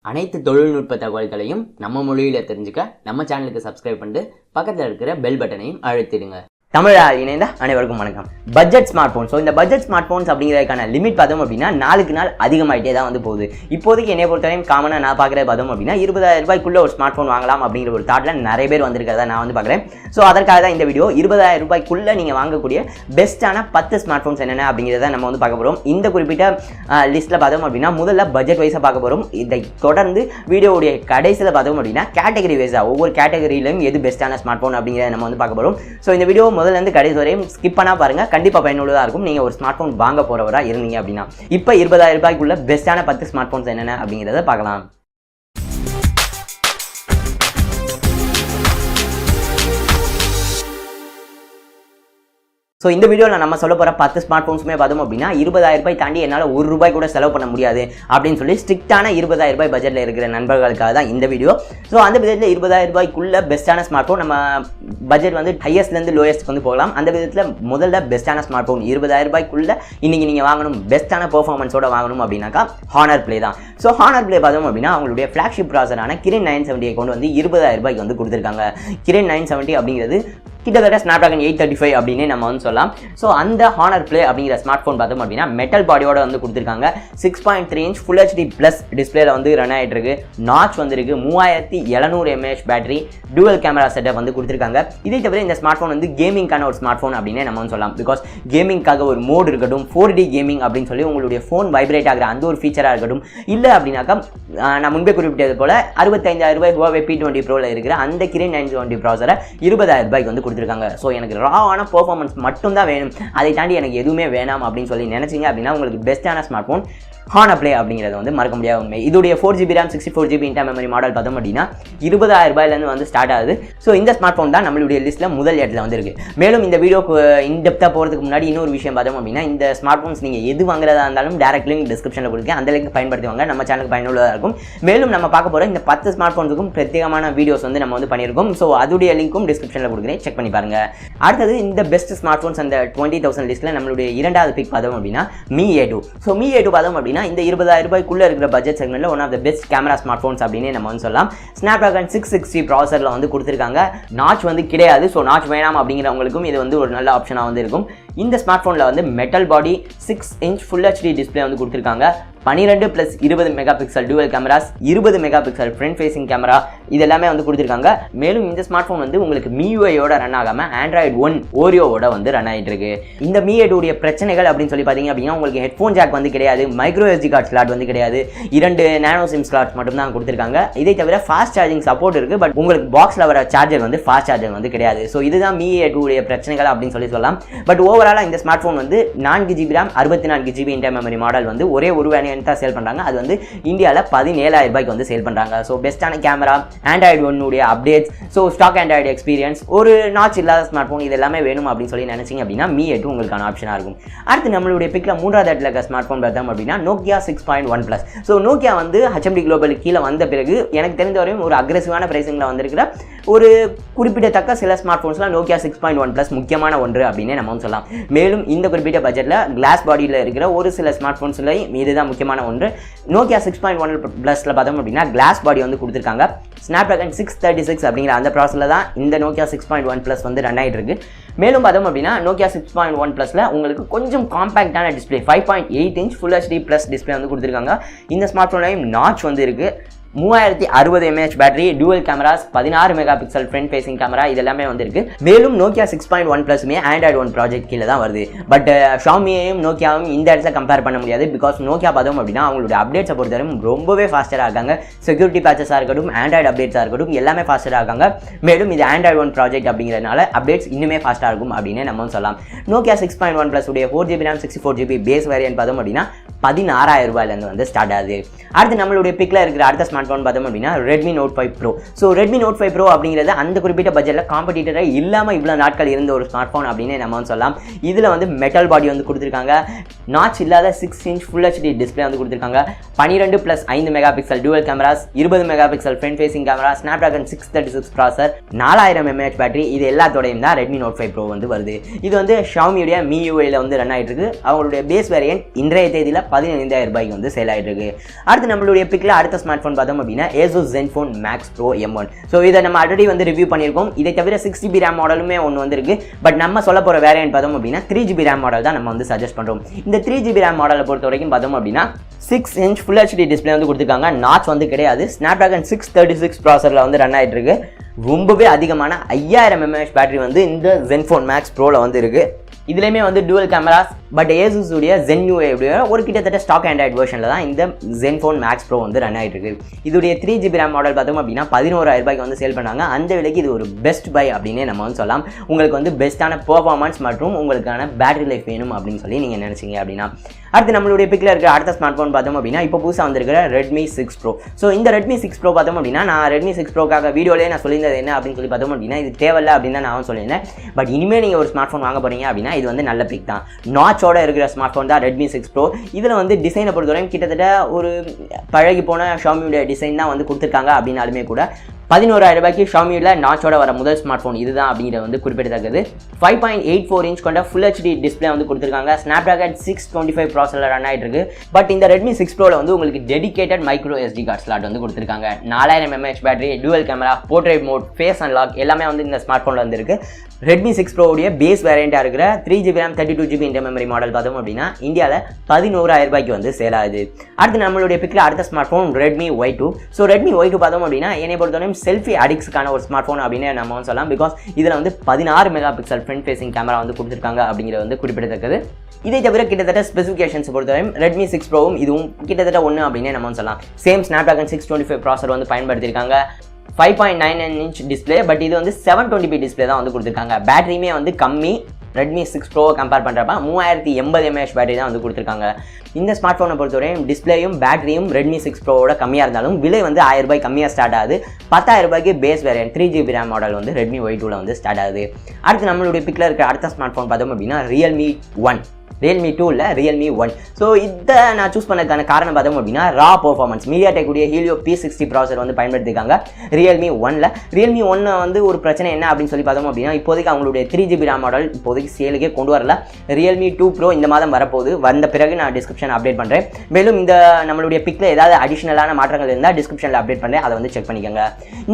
அனைத்து தொழில்நுட்ப தகவல்களையும் நம்ம மொழியில தெரிஞ்சுக்க நம்ம சேனலுக்கு சப்ஸ்கிரைப் பண்ணிட்டு பக்கத்தில் இருக்கிற பெல் பட்டனையும் அழுத்திடுங்க. தமிழா இணைந்த அனைவருக்கும் வணக்கம். Budget smart phone. ஸோ இந்த பட்ஜெட் ஸ்மார்ட் போன்ஸ் அப்படிங்கிறதுக்கான லிமிட் பார்த்தோம் அப்படின்னா நாளுக்கு நாள் அதிகமாகிட்டே தான் வந்து போகுது. இப்போதைக்கு என்னை பொறுத்தவரையும் காமனாக நான் பார்க்குறது பார்த்தோம் அப்படின்னா 20,000 ரூபாய்க்குள்ள ஒரு ஸ்மார்ட் ஃபோன் வாங்கலாம் அப்படிங்கிற ஒரு தாட்டில் நிறைய பேர் வந்திருக்கிறதா நான் வந்து பார்க்குறேன். ஸோ அதற்காக தான் இந்த வீடியோ. 20,000 ரூபாய்க்குள்ளே நீங்கள் வாங்கக்கூடிய பெஸ்ட்டான 10 ஸ்மார்ட் ஃபோன்ஸ் என்னென்ன அப்படிங்கிறத நம்ம வந்து பார்க்க போகிறோம். இந்த குறிப்பிட்ட லிஸ்ட்டில் பார்த்தோம் அப்படின்னா முதல்ல பட்ஜெட் வைஸாக பார்க்க போகிறோம். இதை தொடர்ந்து வீடியோவுடைய கடைசியில் பார்த்தோம் அப்படின்னா கேட்டகரி வைஸாக ஒவ்வொரு கேட்டகரியிலும் எது பெஸ்ட்டான ஸ்மார்ட் ஃபோன் அப்படிங்கிறத நம்ம வந்து பார்க்க போகிறோம். ஸோ இந்த வீடியோ முதல்ல இருந்து கடைசி வரையும் ஸ்கிப் பண்ணா பாருங்க, கண்டிப்பா பயனுள்ளதா இருக்கும். நீங்க ஒரு ஸ்மார்ட் போன் வாங்க போறவரா இருந்தீங்க அப்படின்னா இப்ப 20,000 ரூபாய்க்குள்ள பெஸ்டான 10 ஸ்மார்ட் போன்ஸ் என்னென்ன அப்படிங்கிறத பார்க்கலாம். ஸோ இந்த வீடியோவில் நம்ம சொல்ல போகிற 10 ஸ்மார்ட் ஃபோன்ஸுமே பார்த்தோம் அப்படின்னா 20,000 ரூபாய் தாண்டி என்னால் ₹1 கூட செலவு பண்ண முடியாது அப்படின்னு சொல்லி ஸ்ட்ரிக்டான 20,000 ரூபாய் பட்ஜெட்டில் இருக்கிற நண்பர்களுக்காக தான் இந்த வீடியோ. ஸோ அந்த விதத்தில் 20,000 ரூபாய்க்குள்ள பெஸ்ட்டான ஸ்மார்ட் ஃபோன், நம்ம பட்ஜெட் வந்து ஹையஸ்ட்லேருந்து லோயஸ்ட் வந்து போகலாம். அந்த விதத்தில் முதல்ல பெஸ்ட்டான ஸ்மார்ட் ஃபோன் 20,000 ரூபாய்க்குள்ள இன்னைக்கு நீங்கள் வாங்கணும், பெஸ்ட்டான பெர்ஃபார்மன்ஸோட வாங்கணும் அப்படின்னாக்கா ஹானர் பிளே தான். ஸோ ஹானர் பிளே பார்த்தோம் அப்படின்னா அவங்களுடைய ஃப்ளாக்ஷிப் ப்ராசரான கிரின் 970 கொண்டு வந்து 20,000 ரூபாய்க்கு வந்து கொடுத்துருக்காங்க. கிரின் 970 அப்படிங்கிறது கிட்டத்தட்ட ஸ்னாப்டிராகன் 835 அப்படின்னு நம்ம வந்து சொல்லலாம். ஸோ அந்த ஹானர் பிளே அப்படிங்கிற ஸ்மார்ட் ஃபோன் பார்த்தோம் அப்படின்னா மெட்டல் பாடியோட வந்து கொடுத்துருக்காங்க. 6.3 இன்ச் ஃபுல் HD ப்ளஸ் டிஸ்பிளேல வந்து ரன் ஆகிட்டு இருக்கு. நாச் வந்துருக்கு. 3700 mAh battery, dual camera setup வந்து கொடுத்துருக்காங்க. இதை தவிர இந்த ஸ்மார்ட் ஃபோன் வந்து கேமிங்கான ஒரு ஸ்மார்ட் ஃபோன் அப்படின்னு நம்ம வந்து சொல்லலாம். பிகாஸ் கேமிங்காக ஒரு மோட் இருக்கட்டும், 4D கேமிங் அப்படின்னு சொல்லி உங்களுடைய ஃபோன் வைப்ரேட் ஆகிற அந்த ஒரு ஃபீச்சராக இருக்கட்டும், இல்லை அப்படின்னாக்கா நான் முன்பே குறிப்பிட்டது போல 65,000 ரூபாய் Huawei P20 Proல இருக்கிற அந்த கிரின் 970 ப்ராசரை 20,000 ரூபாய்க்கு வந்து கொடுத்துருக்காங்க. ஸோ எனக்கு ராவான பெர்ஃபார்மன்ஸ் மட்டும் தான் வேணும், அதை தாண்டி எனக்கு எதுவுமே வேணாம் அப்படின்னு சொல்லி நினைச்சிங்க அப்படின்னா உங்களுக்கு பெஸ்ட்டான ஸ்மார்ட் ஃபோன் ஹானர் பிளே அப்படிங்கிறது வந்து மறக்க முடியாத உண்மை. இதோடைய 4GB RAM 64GB inter memory model பார்த்தோம் அப்படின்னா 20,000 ரூபாயிலேருந்து வந்து ஸ்டார்ட் ஆகுது. ஸோ இந்த ஸ்மார்ட் ஃபோன் தான் நம்மளுடைய லிஸ்ட்டில் முதல் இடத்துல வந்துருக்கு. மேலும் இந்த வீடியோக்கு இன்டெப்த்தாக போகிறதுக்கு முன்னாடி இன்னொரு விஷயம் பார்த்தோம் அப்படின்னா இந்த ஸ்மார்ட் ஃபோன்ஸ் நீங்கள் எது வாங்குறதா இருந்தாலும் டேரக்ட் லிங்க் டிஸ்கிரிப்ஷனில் கொடுங்க, அந்த லிங்க் பயன்படுத்துவாங்க, நம்ம சேனலுக்கு பயனுள்ளதாக இருக்கும். மேலும் நம்ம பார்க்க போகிற இந்த 10 ஸ்மார்ட் ஃபோன்ஸுக்கும் பிரத்யேகமான வீடியோஸ் வந்து நம்ம வந்து பண்ணியிருக்கோம். ஸோ அதோடைய லிங்க்கும் டிஸ்கிரிப்ஷனில் கொடுக்குறேன், செக் பண்ணி பாருங்க. அடுத்தது இந்த பெஸ்ட் ஸ்மார்ட் ஃபோன்ஸ் அந்த 20,000 லிஸ்ட்டில் நம்மளுடைய இரண்டாவது பிக் பார்த்தோம் அப்படின்னா Mi A2. So Mi A2 பார்த்தோம் அப்படின்னா இந்த 20,000 ரூபாய்க்குள்ள இருக்கிற பட்ஜெட் செக்மெண்ட்ல one of the best camera smart phones அப்படின்னு நம்ம வந்து சொல்லலாம். ஸ்னாப்டிராகன் 660 ப்ராசரில் வந்து கொடுத்துருக்காங்க. நாச் வந்து கிடையாது. ஸோ நாச் வேணாம் அப்படிங்கிறவங்களுக்கும் இது வந்து ஒரு நல்ல ஆப்ஷனாக வந்து இருக்கும். இந்த ஸ்மார்ட் ஃபோனில் வந்து metal body 6 inch full HD display வந்து கொடுத்துருக்காங்க. 12 + 20 mega pixel dual cameras, 20 mega pixel front facing camera, இது எல்லாமே வந்து கொடுத்துருக்காங்க. மேலும் இந்த ஸ்மார்ட் ஃபோன் வந்து உங்களுக்கு MIUI-யோட ரன் ஆகாமல் Android One Oreo-வோட வந்து ரன் ஆகிட்டு இருக்கு. இந்த Mi A2 உடைய பிரச்சனைகள் அப்படின்னு சொல்லி பார்த்தீங்க அப்படின்னா உங்களுக்கு ஹெட்ஃபோன் ஜாக் வந்து கிடையாது, மைக்ரோ SD கார்டு ஸ்லாட் வந்து கிடையாது, 2 நானோ சிம் ஸ்லாட்ஸ் மட்டும் தான் கொடுத்துருக்காங்க. இதை தவிர ஃபாஸ்ட் சார்ஜிங் சப்போர்ட் இருக்குது, பட் உங்களுக்கு பாக்ஸில் வர சார்ஜர் வந்து ஃபாஸ்ட் சார்ஜர் வந்து கிடையாது. ஸோ இதுதான் Mi A2 உடைய பிரச்சனைகள் அப்படின்னு சொல்லலாம். பட் ஓவராலாக இந்த ஸ்மார்ட் ஃபோன் வந்து 4GB RAM 64GB inter memory model வந்து ஒரே ஒரு வேரியன்ட் தான் சேல் பண்ணுறாங்க. அது வந்து இந்தியாவில் 17,000 ரூபாய்க்கு வந்து சேல் பண்ணுறாங்க. ஸோ பெஸ்ட்டான கேமரா, Android One உடைய updates, so stock Android experience, ஒரு நாச் இல்லாத ஸ்மார்ட் ஃபோன், இது எல்லாமே வேணும் அப்படின்னு சொல்லி நினைச்சிங்க அப்படின்னா Mi A2 உங்களுக்கான ஆப்ஷனாக இருக்கும். அடுத்து நம்மளுடைய பிக்கில் மூன்றாவது இடத்துல இருக்க ஸ்மார்ட் ஃபோன் பார்த்தோம் அப்படின்னா Nokia 6.1 Plus. ஸோ Nokia வந்து HMD குளோபல் கீழே வந்த பிறகு எனக்கு தெரிந்த வரையும் ஒரு அக்ரெசிவான பிரைசிங்கில் வந்திருக்கிற ஒரு குறிப்பிடத்தக்க சில ஸ்மார்ட் ஃபோன்ஸ்லாம் Nokia 6.1 Plus முக்கியமான ஒன்று அப்படின்னு நம்ம சொல்லலாம். மேலும் இந்த குறிப்பிட்ட பட்ஜெட்டில் கிளாஸ் பாடியில் இருக்கிற ஒரு சில ஸ்மார்ட் ஃபோன்ஸ்லையும் இதுதான் முக்கியமான ஒன்று. Nokia 6.1 Plusல பார்த்தோம் அப்படின்னா கிளாஸ் பாடி வந்து கொடுத்துருக்காங்க. ஸ்னாப்டிராகன் 636 அப்படிங்கிற அந்த ப்ராசஸில் தான் இந்த Nokia 6.1 Plus வந்து ரன் ஆகிட்டு இருக்கு. மேலும் பார்த்தோம் அப்படின்னா Nokia 6.1 Plusல உங்களுக்கு கொஞ்சம் காம்பேக்டான display 5.8 inch full HD plus display வந்து கொடுத்துருக்காங்க. இந்த ஸ்மார்ட் ஃபோன்லையும் நாச் வந்து இருக்கு. 3060 mAh battery, dual cameras, 16 mega pixel front facing camera, இது எல்லாமே வந்துருக்கு. மேலும் Nokia 6.1 Plusமே Android One ப்ராஜெக்ட் கீழே தான் வருது. பட் Xiaomiயையும் Nokiaவும் இந்த இடத்துல கம்பேர் பண்ண முடியாது. பிகாஸ் Nokia பார்த்தோம் அப்படின்னா அவங்களுடைய அப்டேட்ஸை பொறுத்தவரைக்கும் ரொம்பவே ஃபாஸ்டராக இருக்காங்க. செக்யூரிட்டி பேச்சஸாக இருக்கட்டும், Android அப்டேட்ஸாக இருக்கட்டும், எல்லாமே ஃபாஸ்டராக இருக்காங்க. மேலும் இது Android One ப்ராஜெக்ட் அப்படிங்கிறதுனால அப்டேட்ஸ் இன்னுமே ஃபாஸ்ட்டாக இருக்கும் அப்படின்னு நம்ம சொல்லலாம். Nokia 6.1 Plus உடைய 4GB RAM 64GB base variant பார்த்தோம் அப்படின்னா 16,000 ரூபாயிலேருந்து வந்து ஸ்டார்ட் ஆகுது. அடுத்து நம்மளுடைய பிக்கில் இருக்கிற அடுத்த ஸ்மார்ட் ஃபோன் பார்த்தோம் அப்படின்னா Redmi Note 5 Pro. So Redmi Note 5 Pro அப்படிங்கிறது அந்த குறிப்பிட்ட பட்ஜெட்டில் காம்படிட்டராக இல்லாமல் இவ்வளோ நாட்கள் இருந்த ஒரு ஸ்மார்ட் ஃபோன் அப்படின்னு நம்ம சொல்லலாம். இதில் வந்து மெட்டல் பாடி வந்து கொடுத்துருக்காங்க. நாச் இல்லாத 6 இன்ச் ஃபுல் HD டிஸ்பிளே வந்து கொடுத்துருக்காங்க. 12 + 5 mega pixel dual cameras, 20 mega pixel front facing camera, Snapdragon 636 ப்ராசர், 4000 mAh பேட்டரி, இது எல்லாத்தோடையும் தான் Redmi Note 5 Pro வந்து வருது. இது வந்து Xiaomiயுடைய MIUI-ல வந்து ரன் ஆகிட்டு இருக்கு. அவங்களுடைய பேஸ் வேரியன்ட் இன்றைய தேதியில் 15,000 ரூபாய்க்கு வந்து சேல் ஆகிட்டு இருக்கு. அடுத்து நம்மளுடைய பிக்கில் அடுத்த ஸ்மார்ட் ஃபோன் பார்த்தோம் பார்த்தோம் அப்படின்னா Asus Zenfone Max Pro M1. So இதை நம்ம ஆல்ரெடி வந்து ரிவ்யூ பண்ணியிருக்கோம். இதை தவிர 6GB RAM மாடலுமே ஒன்று வந்திருக்கு. பட் நம்ம சொல்ல போகிற வேரியன்ட் பார்த்தோம் அப்படின்னா 3GB RAM மாடல் தான் நம்ம வந்து சஜஸ்ட் பண்ணுறோம். இந்த 3GB RAM மாடலை பொறுத்த வரைக்கும் பார்த்தோம் அப்படின்னா 6" Full HD டிஸ்பிளே வந்து கொடுத்துருக்காங்க. நாட்ச் வந்து கிடையாது. Snapdragon 636 ப்ராசரில் வந்து ரன் ஆகிட்டு இருக்கு. ரொம்பவே அதிகமான 5000 mAh பேட்டரி வந்து இந்த Zenfone Max Proல வந்து இருக்குது. இதுலேயுமே வந்து dual கேமராஸ். பட் Asus உடைய ZenUI ஒரு கிட்டத்தட்ட ஸ்டாக் ஆண்ட்ராய்டு வெர்ஷனில் தான் இந்த Zenfone Max Pro வந்து ரன் ஆகிட்டு இருக்கு. இதோடைய 3GB RAM மாடல் பார்த்தோம் அப்படின்னா 11000 ரூபாய்க்கு வந்து சேல் பண்ணாங்க. அந்த விலைக்கு இது ஒரு பெஸ்ட் பை அப்படின்னே நம்ம வந்து சொல்லலாம். உங்களுக்கு வந்து பெஸ்ட்டான பெர்ஃபார்மன்ஸ் மற்றும் உங்களுக்கான பேட்டரி லைஃப் வேணும் அப்படின்னு சொல்லி நீங்கள் நினச்சிங்க அப்படின்னா. அடுத்து நம்மளுடைய பிக்கில் இருக்கிற அடுத்த ஸ்மார்ட் ஃபோன் பார்த்தோம் அப்படின்னா இப்போ புதுசாக வந்திருக்கிற Redmi 6 Pro. ஸோ இந்த Redmi 6 Pro பார்த்தோம் அப்படின்னா நான் Redmi 6 Proக்காக வீடியோலேயே நான் சொல்லியிருந்தது என்ன அப்படின்னு சொல்லி பார்த்தோம் அப்படின்னா இது தேவையில்லை அப்படின்னு தான் நான் சொல்லியிருந்தேன். பட் இனிமேல் நீங்கள் ஒரு ஸ்மார்ட் ஃபோன் வாங்க போகிறீங்க அப்படின்னா இது வந்து நல்ல பிக் தான். நாச்சோட இருக்கிற ஸ்மார்ட் ஃபோன் தான் Redmi 6 Pro. இதில் வந்து டிசைனை பொறுத்தவரைக்கும் கிட்டத்தட்ட ஒரு பழகி போன ஷாமியோட டிசைன் தான் வந்து கொடுத்துருக்காங்க. அப்படின்னாலுமே கூட 11000 ரூபாய்க்கு ஷாமியில் நாச்சோட வர முதல் ஸ்மார்ட் ஃபோன் இதுதான் அப்படிங்கிறது வந்து குறிப்பிடத்தக்கது. 5.84 inch கொண்ட Full HD டிஸ்பிளே வந்து கொடுத்துருக்காங்க. Snapdragon 625 ப்ராசரில் ரன் ஆகிட்டு இருக்கு. பட் இந்த Redmi 6 Proல வந்து உங்களுக்கு dedicated micro SD card slot வந்து கொடுத்துருக்காங்க. 4000 mAh battery, dual camera, portrait mode, face unlock எல்லாமே வந்து இந்த ஸ்மார்ட் ஃபோனில் வந்து இருக்கு. Redmi 6 Pro உடைய பேஸ் வேரியண்ட்டாக இருக்கிற 3GB RAM 32GB inter memory model பார்த்தோம் அப்படின்னா இந்தியாவில் 11000 ரூபாய்க்கு வந்து சேல் ஆகுது. அடுத்து நம்மளுடைய பிக்கில் அடுத்த smart phone Redmi Y2. So Redmi Y2 பார்த்தோம் அப்படின்னா என்னை பொறுத்தவரைக்கும் செல்ஃபி அடிக்ஸ்க்கான ஒரு ஸ்மார்ட் ஃபோன் அப்படின்னு நம்ம சொல்லலாம். பிகாஸ் இதில் வந்து 16 மெகாபிக்சல் ஃப்ரண்ட் ஃபேசிங் கேமரா வந்து கொடுத்துருக்காங்க அப்படிங்கிறது வந்து குறிப்பிடத்தக்கது. இதை தவிர கிட்டத்தட்ட ஸ்பெசிஃபிகேஷன்ஸ் பொறுத்தவரைக்கும் Redmi 6 Proவும் இதுவும் கிட்டத்தட்ட ஒன்று அப்படின்னே நம்ம சொல்லலாம். சேம் Snapdragon 625 ப்ராசர் வந்து பயன்படுத்தியிருக்காங்க. 5.99 inch டிஸ்பிளே. பட் இது வந்து 720p டிஸ்பிளே தான் வந்து கொடுத்துருக்காங்க. பேட்டரியுமே வந்து கம்மி. Redmi 6 Pro கம்பேர் பண்ணுறப்ப 3080 mAh பேட்டரி தான் வந்து கொடுத்துருக்காங்க. இந்த ஸ்மார்ட் ஃபோனை பொறுத்தவரையும் டிஸ்பிளேயும் பேட்டரியும் Redmi 6 Proவோட கம்மியாக இருந்தாலும் விலை வந்து 1000 ரூபாய் கம்மியாக ஸ்டார்ட் ஆகுது. 10000 ரூபாய்க்கு base variant 3GB RAM model வந்து Redmi Y2ல வந்து ஸ்டார்ட் ஆகுது. அடுத்து நம்மளுடைய பிக்கில் இருக்கிற அடுத்த ஸ்மார்ட் ஃபோன் பார்த்தோம் அப்படின்னா Realme 2 இல்லை Realme 1. ஸோ இதை நான் சூஸ் பண்ணதுக்கான காரணம் பார்த்தோம் அப்படின்னா ரா பெர்ஃபார்மன்ஸ் MediaTek உடைய Helio P60 ப்ராசர் வந்து பயன்படுத்திருக்காங்க Realme 1ல. Realme 1 வந்து ஒரு பிரச்சனை என்ன அப்படின்னு சொல்லி பார்த்தோம் அப்படின்னா இப்போதைக்கு அவங்களுடைய 3GB RAM மாடல் இப்போதைக்கு சேலுக்கே கொண்டு வரல. Realme 2 Pro இந்த மாதம் வரப்போகுது. வந்த பிறகு நான் டிஸ்கிரிப்ஷன் அப்டேட் பண்ணுறேன். மேலும் இந்த நம்மளுடைய பிக்கில் ஏதாவது அடிஷனலான மாற்றங்கள் இருந்தால் டிஸ்கிரிப்ஷனில் அப்டேட் பண்ணுறேன். அதை வந்து செக் பண்ணிக்கோங்க.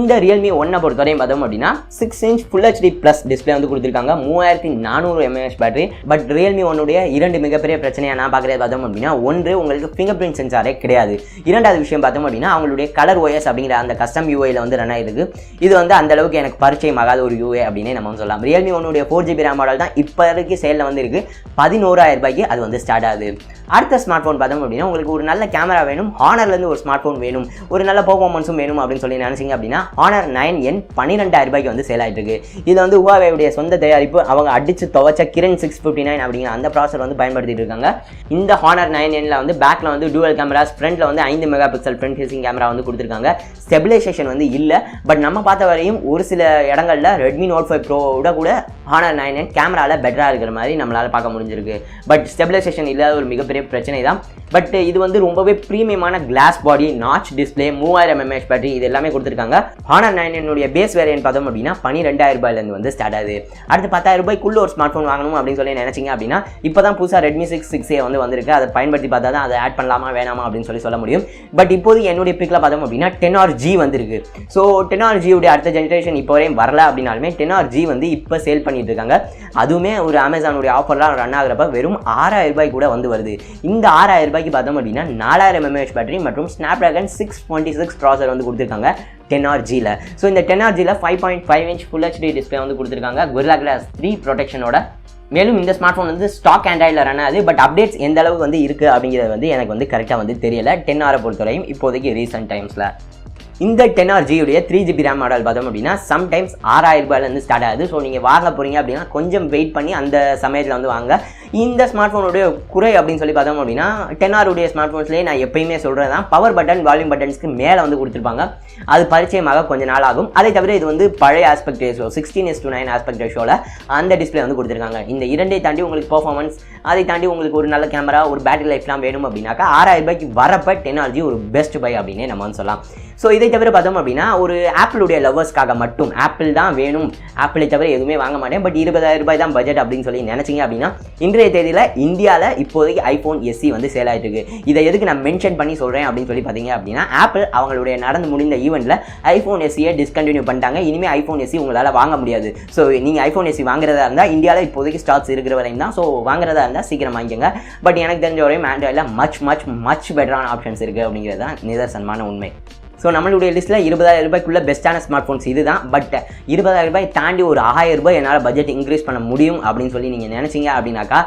இந்த Realme 1 பொறுத்தவரையும் பார்த்தோம் அப்படின்னா 6" Full HD Plus டிஸ்பிளே வந்து கொடுத்துருக்காங்க. 3400 mAh பேட்டரி. பட் Realme 1 உடைய இரண்டு மிகப்பெரிய பிரச்சனையாக நான் பார்க்குறது பார்த்தோம் அப்படின்னா ஒன்று உங்களுக்கு ஃபிங்கர் பிரிண்ட் சென்சாரே கிடையாது. இரண்டாவது விஷயம் பார்த்தோம் அப்படின்னா அவங்களுடைய கலர் OS அப்படிங்கிற அந்த கஸ்டம் யூஐயில் வந்து ரன் ஆகிருக்கு. இது வந்து அந்த அளவுக்கு எனக்கு பரிச்சயம் ஆகாத ஒரு யூஏ அப்படின்னு நம்ம சொல்லலாம். Realme 1 உடைய 4GB RAM மாடல் தான் இப்போ வரைக்கும் சேலில் வந்து இருக்குது. 11000 ரூபாய்க்கு அது வந்து ஸ்டார்ட் ஆகுது. அடுத்த ஸ்மார்ட் ஃபோன் பார்த்தோம் அப்படின்னா உங்களுக்கு ஒரு நல்ல கேமரா வேணும், ஹானர்லேருந்து ஒரு ஸ்மார்ட் ஃபோன் வேணும், ஒரு நல்ல பெர்ஃபார்மன்ஸும் வேணும் அப்படின்னு சொல்லி நினைச்சிங்க அப்படின்னா Honor 9N 12000 ரூபாய்க்கு வந்து சேல் ஆகிட்டு இருக்கு. இதில் வந்து Huawei சொந்த தயாரிப்பு அவங்க அடித்து துவச்ச Kirin 659 அப்படிங்கிற அந்த ப்ராசர் வந்து பயன்படுத்திட்டு இருக்காங்க. இந்த Honor 9Nல வந்து பேக்ல வந்து டூவல் கேமராஸ், ஃப்ரண்ட்ல வந்து 5 மெகாபிக்சல் ஃப்ரண்ட் ஃபேசிங் கேமரா வந்து கொடுத்துருக்காங்க. ஸ்டெபிலைசேஷன் வந்து இல்லை. பட் நம்ம பார்த்த வரையும் ஒரு சில இடங்கள்ல Redmi Note 5 Proவோட கூட Honor 9N கேமராவில் பெட்டராக இருக்கிற மாதிரி நம்மளால் பார்க்க முடிஞ்சிருக்கு. பட் ஸ்டெபிலைசேஷன் இல்லாத ஒரு மிகப்பெரிய பிரச்சனை தான். பட் இது வந்து ரொம்பவே ப்ரீமியமான glass body, notch display, 3000 mAh battery இது எல்லாமே கொடுத்துருக்காங்க. Honor 9N உடைய பேஸ் வேரியன்ட் பார்த்தோம் அப்படின்னா 12000 ரூபாயிலேருந்து வந்து ஸ்டார்ட் ஆகுது. அடுத்து 10000 ரூபாய்க்குள்ள ஒரு ஸ்மார்ட் ஃபோன் வாங்கணும் அப்படின்னு சொல்லி நினைச்சிங்க அப்படின்னா இப்போ தான் புதுசாக Redmi 6A வந்து வந்திருக்கு. அதை பயன்படுத்தி பார்த்தா தான் அதை ஆட் பண்ணலாமா வேணாமா அப்படின்னு சொல்ல முடியும். பட் இப்போது என்னுடைய பிக்கில் பார்த்தோம் அப்படின்னா 10R G வந்துருக்கு. ஸோ 10R G உடைய அடுத்த ஜென்ரேஷன் இப்போ வரையும் வரல அப்படின்னாலுமே 10R G வந்து இப்போ சேல் பண்ணிட்டு இருக்காங்க. அதுவுமே ஒரு அமேசானுடைய ஆஃபர்லாம் ரன் ஆகிறப்ப வெறும் 6000 ரூபாய் கூட வந்து வருது. இந்த 6000 ரூபாய்க்கு பார்த்தோம் அப்படின்னா 4000 mAh பேட்டரி மற்றும் Snapdragon 626 ப்ராசர் வந்து கொடுத்துருக்காங்க 10R Gல. ஸோ இந்த 10R Gல 5.5 inch Full HD display வந்து கொடுத்துருக்காங்க Gorilla Glass 3 ப்ரொடெக்ஷனோட. மேலும் இந்த ஸ்மார்ட் ஃபோன் வந்து ஸ்டாக் ஆண்ட்ராய்டில் ரன் ஆகுது. பட் அப்டேட்ஸ் எந்த அளவுக்கு வந்து இருக்குது அப்படிங்கிறது வந்து எனக்கு வந்து கரெக்டாக வந்து தெரியல 10R பொறுத்தவரையும் இப்போதைக்கு ரீசெண்ட் டைம்ஸில். இந்த 10R G உடைய 3GB RAM மாடல் பார்த்தோம் அப்படின்னா சம்டைம்ஸ் 6000 ரூபாயிலேருந்து ஸ்டார்ட் ஆகுது. ஸோ நீங்கள் வாங்க போகிறீங்க அப்படின்னா கொஞ்சம் வெயிட் பண்ணி அந்த சமயத்தில் வந்து வாங்க. இந்த ஸ்மார்ட் ஃபோனுடைய குறை அப்படின்னு சொல்லி பார்த்தோம் அப்படின்னா 10R உடைய ஸ்மார்ட் ஃபோன்ஸ்லேயே நான் எப்பயுமே சொல்கிறது தான் பவர் பட்டன், வால்யூம் பட்டன்ஸ்க்கு மேலே வந்து கொடுத்துருப்பாங்க. அது பரிச்சயமாக கொஞ்சம் நாள் ஆகும். அதை தவிர இது வந்து பழைய ஆஸ்பெக்ட் ரேஷியோ 16:9 ஆஸ்பெக்ட் ரேஷியோவில் அந்த டிஸ்பிளே வந்து கொடுத்துருக்காங்க. இந்த இரண்டை தாண்டி உங்களுக்கு பெர்ஃபார்மன்ஸ், அதை தாண்டி உங்களுக்கு ஒரு நல்ல கேமரா, ஒரு பேட்டரி லைஃப்லாம் வேணும் அப்படின்னாக்கா 6000 ரூபாய்க்கு வரப்ப 10R G ஒரு பெஸ்ட் பை அப்படின்னே நம்ம வந்து சொல்லலாம். ஸோ இதை தவிர பார்த்தோம் அப்படின்னா ஒரு ஆப்பிளுடைய லவர்ஸ்க்காக மட்டும் ஆப்பிள் தான் வேணும், ஆப்பிளை தவிர எதுவுமே வாங்க மாட்டேன், பட் 20000 ரூபாய் தான் பட்ஜெட் அப்படின்னு சொல்லி நினைச்சிங்க அப்படின்னா இன்றைய இன்றைய தேதியில் இந்தியாவில் இப்போதைக்கு ஐஃபோன் SE வந்து சேல் ஆகிட்டு இருக்கு. இதை எதுக்கு நான் மென்ஷன் பண்ணி சொல்கிறேன் அப்படின்னு சொல்லி பார்த்தீங்க அப்படின்னா, ஆப்பிள் அவங்களுடைய நடந்து முடிந்த ஈவெண்ட்டில் ஐஃபோன் SE டிஸ்கண்டினியூ பண்ணிட்டாங்க. இனிமேல் ஐஃபோன் SE உங்களால் வாங்க முடியாது. ஸோ நீங்கள் ஐஃபோன் SE வாங்குறதா இருந்தால் இந்தியாவில் இப்போதைக்கு ஸ்டாக்ஸ் இருக்கிற வரையும் தான். ஸோ வாங்குறதா இருந்தால் சீக்கிரம் வாங்கிக்கோங்க. பட் எனக்கு தெரிஞ்ச வரையும் ஆண்ட்ராய்டில் மச் பெட்டரான ஆப்ஷன்ஸ் இருக்குது அப்படிங்கிறது தான் நிதர்சனமான உண்மை. ஸோ நம்மளுடைய லிஸ்ட்டில் 20,000 ரூபாய்க்குள்ள பெஸ்ட்டான ஸ்மார்ட் ஃபோன்ஸ் இது தான். பட் 20,000 ரூபாய் தாண்டி ஒரு 1000 ரூபாய் என்னால் பட்ஜெட் இன்க்ரீஸ் பண்ண முடியும் அப்படின்னு சொல்லி நீங்கள் நினச்சிங்க அப்படின்னாக்கா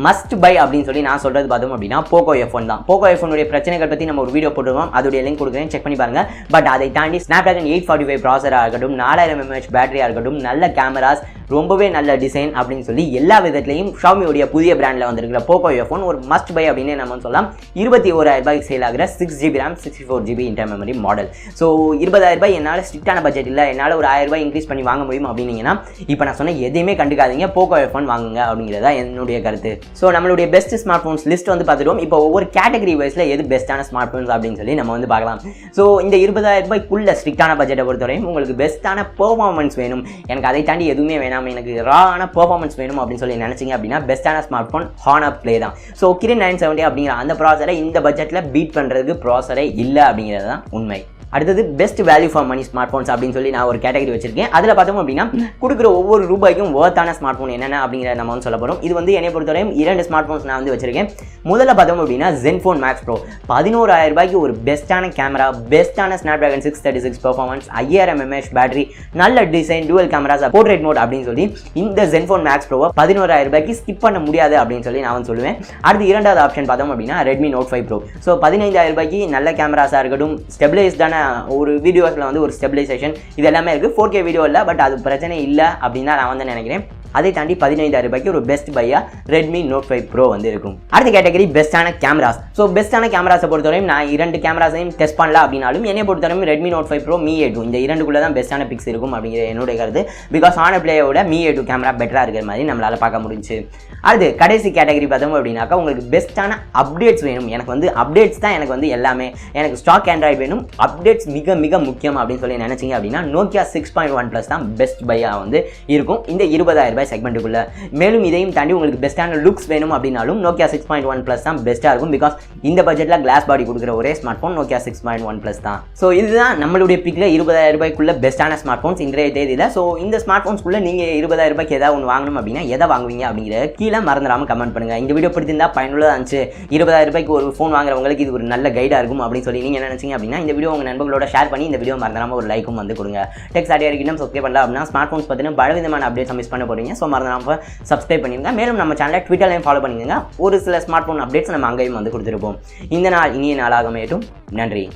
மஸ்ட் பை அப்படின்னு சொல்லி நான் சொல்கிறது பார்த்தோம் அப்படின்னா போகோ F1 தான். போகோ F1 உடைய பிரச்சனைகள் பற்றி நம்ம ஒரு வீடியோ போட்டுருவோம். அதோடைய லிங்க் கொடுக்குறேன், செக் பண்ணி பாருங்க. பட் அதை தாண்டி ஸ்னாப்டிராகன் 845 ப்ராசராக இருக்கட்டும், 4000 mAh பேட்டரியாக இருக்கட்டும், நல்ல கேமராஸ், ரொம்பவே நல்ல டிசைன் அப்படின்னு சொல்லி எல்லா விதத்துலையும் ஷாமியோடைய புதிய பிராண்டில் வந்திருக்கிற போகோ F1 ஒரு மஸ்ட் பை அப்படின்னு நம்ம சொல்லலாம். 21,000 ரூபாய்க்கு சேல் ஆகிற 6GB RAM 64GB inter memory model. So 20,000 ரூபாய் என்னால் ஸ்ட்ரிக்டான பட்ஜெட் இல்லை, என்னால் ஒரு 1000 ரூபாய் இன்க்ரீஸ் பண்ணி வாங்க முடியும் அப்படின்னீங்கன்னா இப்போ நான் சொன்ன எதையுமே கண்டுக்காதீங்க, போகோ F1 வாங்குங்க அப்படிங்கிறதா என்னுடைய கருத்து. ஸோ நம்மளுடைய பெஸ்ட் ஸ்மார்ட் ஃபோன்ஸ் லிஸ்ட் வந்து பார்த்துட்டோம். இப்போ ஒவ்வொரு கேட்டகரி வைஸில் எது பெஸ்ட்டான ஸ்மார்ட் ஃபோன்ஸ் அப்படின்னு சொல்லி நம்ம வந்து பார்க்கலாம். ஸோ இந்த 20,000 ரூபாய்க்குள்ள ஸ்ட்ரிக்டான பட்ஜெட்டை பொறுத்தவரையும் உங்களுக்கு பெஸ்ட்டான பெர்ஃபார்மன்ஸ் வேணும், எனக்கு அதை தாண்டி எதுவுமே வேணாம், எனக்கு ரான பெர்ஃபார்மன்ஸ் வேணும் அப்படின்னு சொல்லி நினச்சிங்க அப்படின்னா பெஸ்ட்டான ஸ்மார்ட் ஃபோன் ஹானர் ப்ளே தான். ஸோ கிரின் 970 அப்படிங்கிற அந்த ப்ராசரை இந்த பட்ஜெட்டில் பீட் பண்ணுறதுக்கு ப்ராசரே இல்லை அப்படிங்கிறது தான் உண்மை. அடுத்தது best value for money smart phones அப்படின்னு சொல்லி நான் ஒரு கேட்டகரி வச்சிருக்கேன். அதில் பார்த்தோம் அப்படின்னா கொடுக்குற ஒவ்வொரு ரூபாய்க்கும் ஒர்த்தான ஸ்மார்ட் ஃபோன் என்னென்ன அப்படிங்கிறத நம்ம வந்து சொல்ல போகிறோம். இது வந்து என்னை பொறுத்தவரையும் 2 ஸ்மார்ட் ஃபோன்ஸ் நான் வந்து வச்சிருக்கேன். முதல்ல பார்த்தோம் அப்படின்னா ZenFone Max Pro 11,000 ரூபாய்க்கு ஒரு பெஸ்ட்டான கேமரா, பெஸ்ட்டான ஸ்னாப்டிராகன் 636 பெர்ஃபார்மன்ஸ், 5000 mAh பேட்டரி, நல்ல design, dual cameras, portrait mode அப்படின்னு சொல்லி இந்த ZenFone Max Pro 11,000 ரூபாய்க்கு ஸ்கிப் பண்ண முடியாது அப்படின்னு சொல்லி நான் வந்து சொல்லுவேன். அடுத்து இரண்டாவது ஆப்ஷன் பார்த்தோம் அப்படின்னா Redmi Note 5 Pro. ஸோ 15,000 ரூபாய்க்கு நல்ல கேமராஸாக இருக்கட்டும், ஸ்டெபிளைஸ்டான ஒரு வீடியோஸில் வந்து ஒரு ஸ்டெபிலைசேஷன் இது எல்லாமே இருக்குது. 4K வீடியோ இல்லை, பட் அது பிரச்சனை இல்லை அப்படின்னு தான் நான் வந்து நினைக்கிறேன். அதை தாண்டி 15,000 ரூபாய்க்கு ஒரு பெஸ்ட் பையா Redmi Note 5 Pro வந்து இருக்கும். அடுத்த கேட்டகரி பெஸ்ட்டான கேமராஸ். ஸோ பெஸ்ட்டான கேமராஸை பொறுத்தவரையும் நான் 2 கேமராஸையும் டெஸ்ட் பண்ணல அப்படின்னாலும் என்னை பொறுத்தவரையும் Redmi Note 5 Pro Mi A2 இந்த 2குள்ளே தான் பெஸ்ட்டான பிக்ஸ் இருக்கும் அப்படிங்கிற என்னுடைய கருத்து. பிகாஸ் ஆன பிளேயோட Mi A2 கேமரா பெட்டராக இருக்கிற மாதிரி நம்மளால் பார்க்க முடிஞ்சு. அடுத்து கடைசி கேட்டகரி பார்த்தோம் அப்படின்னாக்கா உங்களுக்கு பெஸ்ட்டான அப்டேட்ஸ் வேணும். எனக்கு வந்து அப்டேட்ஸ் தான் எனக்கு வந்து எல்லாமே, எனக்கு ஸ்டாக் ஆண்ட்ராய்டு வேணும், அப்டேட்ஸ் மிக மிக முக்கியம் அப்படின்னு சொல்லி நினைச்சிங்க அப்படின்னா Nokia 6.1 Plus தான் பெஸ்ட் பையா வந்து இருக்கும் இந்த 20,000 ரூபாய் செக்மெண்ட்டுக்குள்ள. மேலும் இதையும் தாண்டி உங்களுக்கு பெஸ்ட்டான லுக்ஸ் வேணும் அப்படின்னாலும் Nokia 6.1 Plus தான் பெஸ்ட்டாக இருக்கும். பிகாஸ் இந்த பட்ஜெட்டில் கிளாஸ் பாடி கொடுக்குற ஒரே ஸ்மார்ட் ஃபோன் Nokia 6.1 Plus தான். ஸோ இதுதான் நம்மளுடைய பிக்கில் 20,000 ரூபாய்க்குள்ள பெஸ்ட்டான ஸ்மார்ட் ஃபோன்ஸ் இன்றைய தேதியில். ஸோ இந்த ஸ்மார்ட் ஃபோன்ஸ்குள்ளே நீங்கள் 20,000 ரூபாய்க்கு ஏதாவது ஒன்று வாங்கணும் அப்படின்னா எதை வாங்குவீங்க அப்படிங்கிற கீழே மறந்துடாமல் கமெண்ட் பண்ணுங்கள். இந்த வீடியோ பிடிச்சிருந்தா பயனுள்ளதாக இருந்துச்சு, 20,000 ரூபாய்க்கு ஒரு ஃபோன் வாங்குறவங்களுக்கு இது ஒரு நல்ல கைடாக இருக்கும் அப்படின்னு சொல்லி நீங்கள் நினைச்சிங்க அப்படின்னா இந்த வீடியோ உங்கள் நண்பர்களோட ஷேர் பண்ணி இந்த வீடியோ மறந்துடாமல் ஒரு லைக்கும் வந்து கொடுங்க. டெக் சாட்டியர் இன்னும் சப்ஸ்கிரைப் பண்ணலாம் அப்படின்னா ஸ்மார்ட் ஃபோன்ஸ் பார்த்தீங்கன்னா பலவிதமான அப்டேட்ஸ் மிஸ் பண்ண போகிறீங்க. ஸோ மறந்துடாமல் சப்ஸ்கிரைப் பண்ணிடுங்க. மேலும் நம்ம சேனலை ட்விட்டர்லையும் ஃபாலோ பண்ணிக்கோங்க. ஒரு சில ஸ்மார்ட் ஃபோன் அப்டேட்ஸ் நம்ம அங்கேயும் வந்து கொடுத்துருப்போம். இந்த நாள் இனிய நாளாக அமையட்டும். நன்றி.